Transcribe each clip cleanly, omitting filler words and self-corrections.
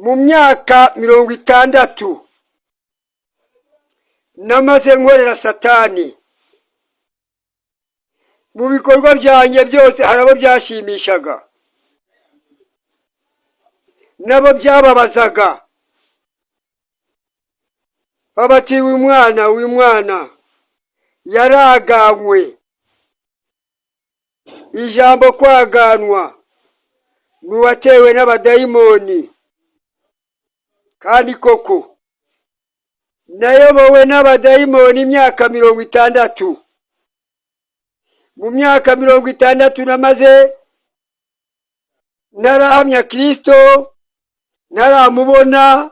mu myaka 60 namaze nkorera Satani. Mu bikorwa byanjye byose harabo byashimishaga nabo byababazaga. Babati uyu mwana yaraganywe. Ijambo kwaganwa nuwatewe n'abadayimoni. Kandi koko nayobowe n'abadayimoni imyaka 60. Mu myaka 60 namaze narahamya Kristo, naramubona,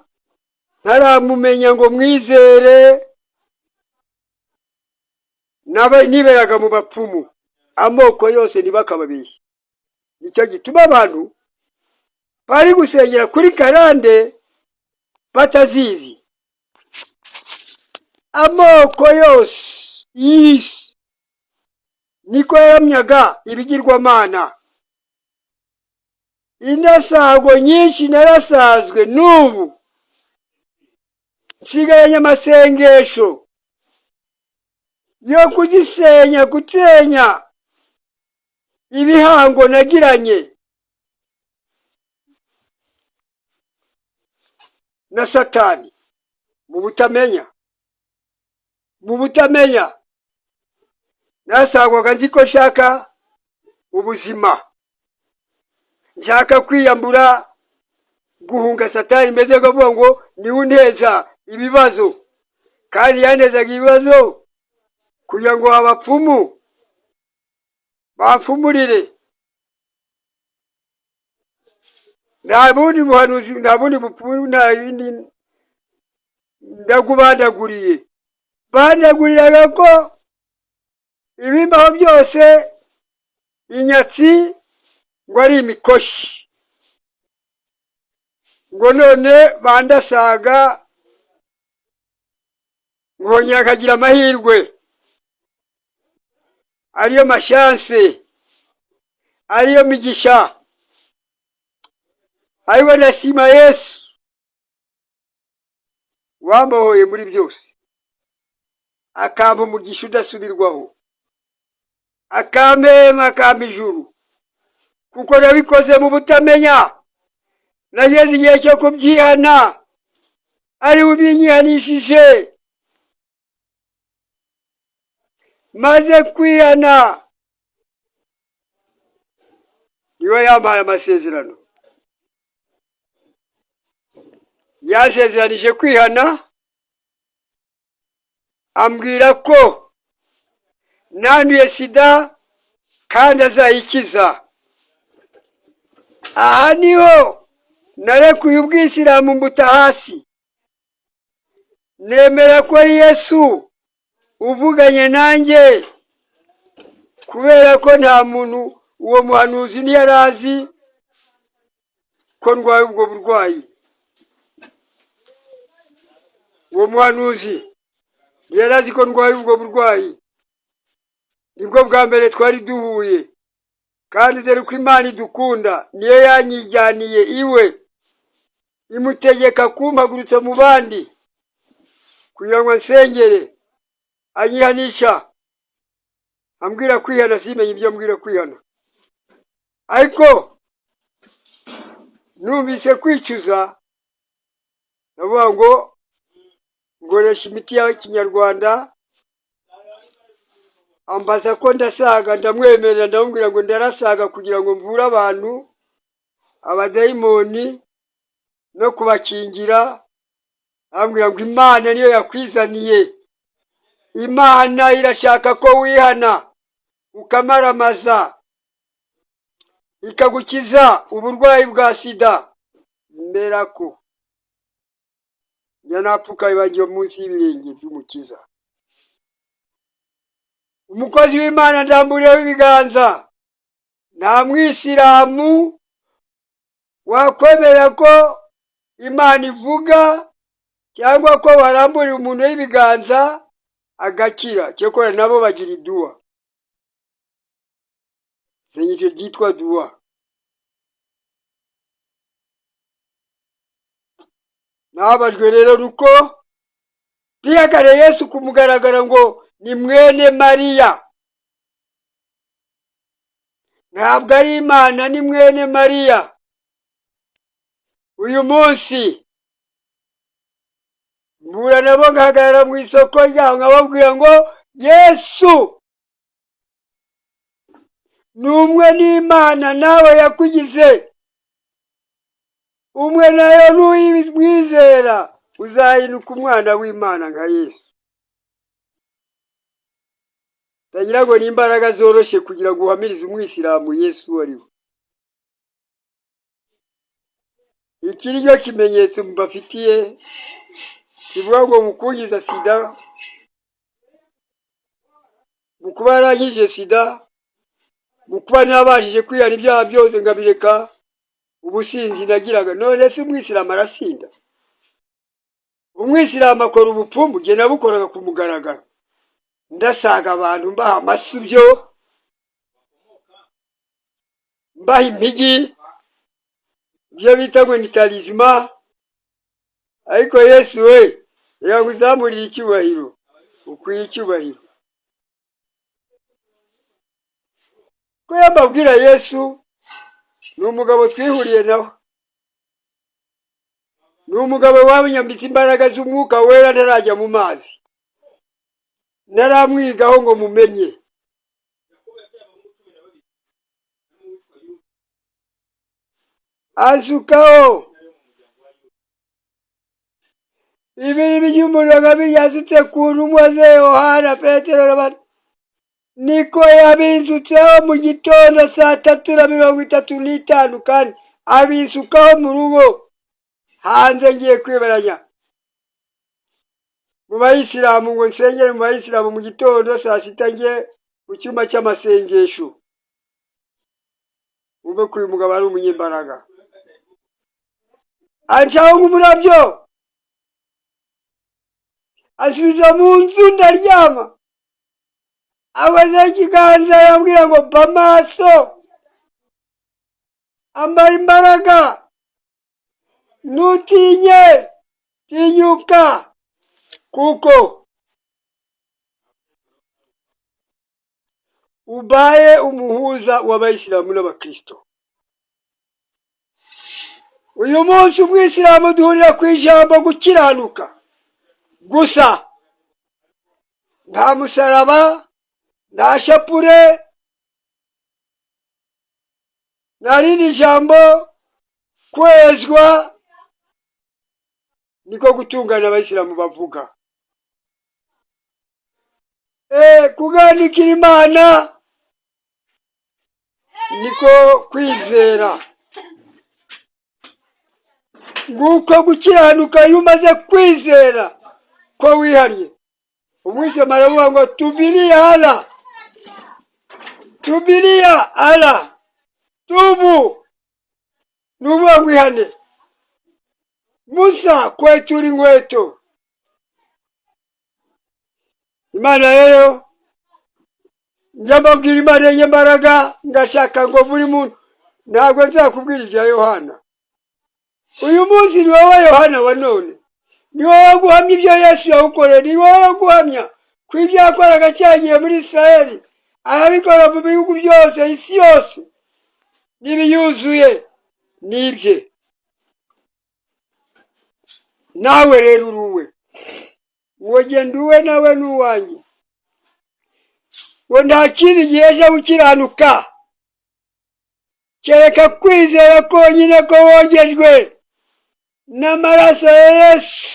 naramumenya ngo mwizere, niberaga mu bapfumu. Amoko yose nibakababiye. Nicyo gituma abantu bari gusengera kuri karande batazizi. Amoko yose y'isi niko yaramyaga ibigirwamana. Inasago nyinshi narasazwe n'ubu nsigaranye amasengesho yo gusenya ibihango nagiranye na Satani mu butamenya. Nasagwaga nziko nshaka ubuzima, nshaka kwiyambura, guhunga Satani, meze kuvuga ngo ni uneza ibibazo. Kandi yanezaga ibibazo kugira ngo abapfumu bafumurire. Nta bundi buhanuzi, nta bundi bupfumu, nta bindi ndagubandaguriye. Bandaguriraga ko ibimbaho byose inyatsi ngo ari imikoshi. Ngo none bandasaga nkongera nkagira amahirwe, ariyo mashanse, ariyo migisha. Ariwe ndashima Yesu wambohoye muri byose, akampa umugisha udasubirwaho, akampa ijuru, kuko nabikoze mu butamenya. Nageze igihe cyo kubyihana, ari ubinyihanishije. Maze kwihana niwe yampaye amasezerano. Yasezeranije kwihana, ambwira ko nanduye sida kandi azayikiza. Aha niho narekuye ubwisilamu mbuta hasi. Nemera ko ari Yesu uvuganye nanjye, kubera ko nta muntu uwo muhanuzi ntiyarazi ko ndwaye ubwo burwayi. Uwo muhanuzi ntiyarazi ko ndwaye ubwo burwayi. Nibwo bwa mbere twari duhuye, kandi dore ko Imana idukunda niyo yanyijyaniye iwe, imutegeka kumpagurutsa mu bandi kugira ngo nsengere. Anyihanisha, ambwira kwihana, simenye ibyo ambwira kwihana. Ariko numvise kwicuza, navuga ngo ngoresha imiti ya Kinyarwanda. Ambaza ko ndasaga, ndamwemerera, ndamubwira ngo ndarasaga kugira ngo mvure abantu abadayimoni no kubakingira. Ambwira ngo Imana niyo yakwizaniye. Imana irashaka ko wihana ukamaramaza, ikagukiza uburwayi bwa sida. Mberako yanapfuka ibagiye munsi y'ibirenge by'umukiza. Umukozi w'Imana ndamburiyeho ibiganza. Nta mwisilamu wakwemera ko Imana ivuga cyangwa ko barambura umuntu w'ibiganza agakira. Cyokora nabo bagira iduwa, senyicyo ryitwa duwa. nabajwe rero nuko bihakane Yesu kumugaragara ngo ni mwene Mariya. Ntabwo ari Imana, ni mwene Mariya. Uyu munsi mbura nabo ngahagarara mu isoko ryaho nkababwira ngo Yesu ni umwe n'Imana, nawe yakugize umwe, nayo n'uyimwizera uzahinduka umwana w'Imana nka Yesu. Ndagira ngo ni imbaraga zoroshye kugira ngo uhamirize umwisilamu Yesu ari we. Iki ni cyo kimenyetso mbafitiye kivuga ngo mukungiza sida, mukuba yarangije sida, mukuba nabashije kwihana ibyaha byose ngabireka, ubusinzi nagiraga. None se umwisilamu arasinda? Umwisilamu akora ubupfumu, jye nabukoraga ku mugaragaro, ndasaga abantu mbaha amasubyo, mbaha impigi, ibyo bita ngo ni talizima. Ariko Yesu we yakuzamurira icyubahiro, ukwiye icyubahiro. Ko yambabwira Yesu ni umugabo twihuriye nawe, ni umugabo wanyambitse imbaraga z'umwuka wera ntarajya mu mazi, naramwigaho ngo mumenye. Asukaho ibiri by'umuriro nkabiri yasutse ku ntumwa ze Yohana, Petero n'abandi, niko yabisutseho mu gitondo 3:35, kandi abisukaho mu rugo hanze ngiye kwibaranya mu bayisilamu, ngo nsengere mu bayisilamu mu gitondo 6 ngiye mu cyumba cy'amasengesho. Ube ko uyu mugabo ari umunyembaraga. Ancaho nk'umurabyo, asubiza mu nzu, ndaryama, abaza ikiganza yambwira ngo mba maso, ambara imbaraga, ntutinye, tinyuka, kuko ubaye umuhuza w'abayisilamu n'abakristo. Uyu munsi umwisilamu duhurira ku ijambo gukiranuka gusa, nta musaraba, nta shapure, nta rindi jambo. Kwezwa niko gutungana abayisilamu bavuga. Kuganikira Imana niko kwizera. Nguko gukiranuka iyo umaze kwizera ko wihariye. Umwisilamu aravuga ngo tubiria Allah, tubiria Allah, tubu, nuvuga wihane. Musa kwetura inkweto. Imana rero njyambabwira Imana y'imbaraga, ngashaka ngo buri muntu, ntabwo nzakubwira ibya Yohana. Uyu munsi ni wowe Yohana wa none, ni wowe guhamya ibyo Yesu yawukoreye, ni wowe guhamya ko ibyo yakoraga cyagiye muri Israeli arabikora mu bihugu byose, isi yose n'ibiyuzuye nibye. Nawe rero uruwe, ngo genda uwe nawe n'uwanjye, ngo nta kindi giheje gukiranuka kereka kwizera konyine ko wogejwe n'amaraso ya Yesu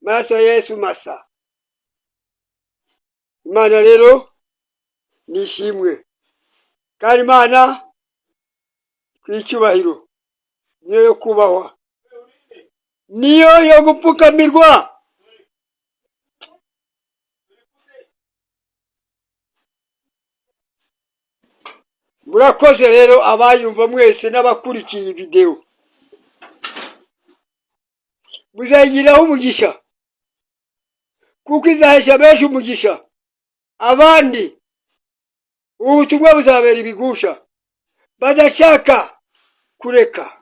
maraso ya Yesu masa. Imana rero nishimwe, kandi Imana kwicyubahiro, niyo yo kubahwa, niyo yo gupfukamirwa. Murakoze rero abayumva mwese n'abakurikiye video, muzayigiraho umugisha, kuko izahesha benshi umugisha, abandi ubutumwa buzabera ibigusha badashaka kureka.